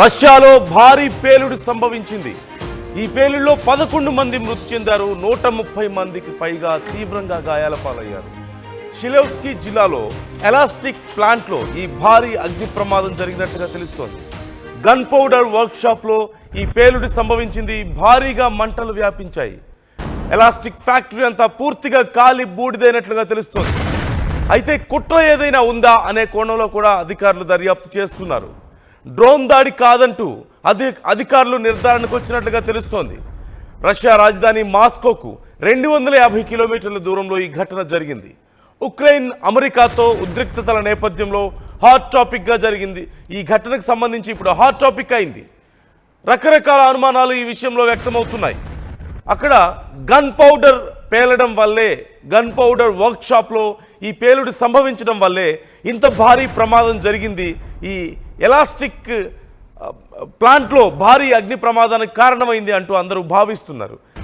రష్యాలో భారీ పేలుడు సంభవించింది. ఈ పేలుడులో 11 మంది మృతి చెందారు. 130 మందికి పైగా తీవ్రంగా గాయాల పాలయ్యారు. షిలెవ్స్కీ జిల్లాలో ఎలాస్టిక్ ప్లాంట్లో ఈ భారీ అగ్ని ప్రమాదం జరిగినట్లుగా తెలుస్తోంది. గన్ పౌడర్ వర్క్షాప్లో ఈ పేలుడు సంభవించింది. భారీగా మంటలు వ్యాపించాయి. ఎలాస్టిక్ ఫ్యాక్టరీ అంతా పూర్తిగా కాలి బూడిదైనట్లుగా తెలుస్తోంది. అయితే కుట్ర ఏదైనా ఉందా అనే కోణంలో కూడా అధికారులు దర్యాప్తు చేస్తున్నారు. డ్రోన్ దాడి కాదంటూ అధికారులు నిర్ధారణకు వచ్చినట్లుగా తెలుస్తోంది. రష్యా రాజధాని మాస్కోకు 250 కిలోమీటర్ల దూరంలో ఈ ఘటన జరిగింది. ఉక్రెయిన్ అమెరికాతో ఉద్రిక్తతల నేపథ్యంలో హాట్ టాపిక్గా జరిగింది. ఈ ఘటనకు సంబంధించి ఇప్పుడు హాట్ టాపిక్ అయింది. రకరకాల అనుమానాలు ఈ విషయంలో వ్యక్తమవుతున్నాయి. అక్కడ గన్ పౌడర్ పేలడం వల్లే, గన్ పౌడర్ వర్క్షాప్లో ఈ పేలుడు సంభవించడం వల్లే ఇంత భారీ ప్రమాదం జరిగింది. ఈ ఎలాస్టిక్ ప్లాంట్లో భారీ అగ్ని ప్రమాదానికి కారణమైంది అంటూ అందరూ భావిస్తున్నారు.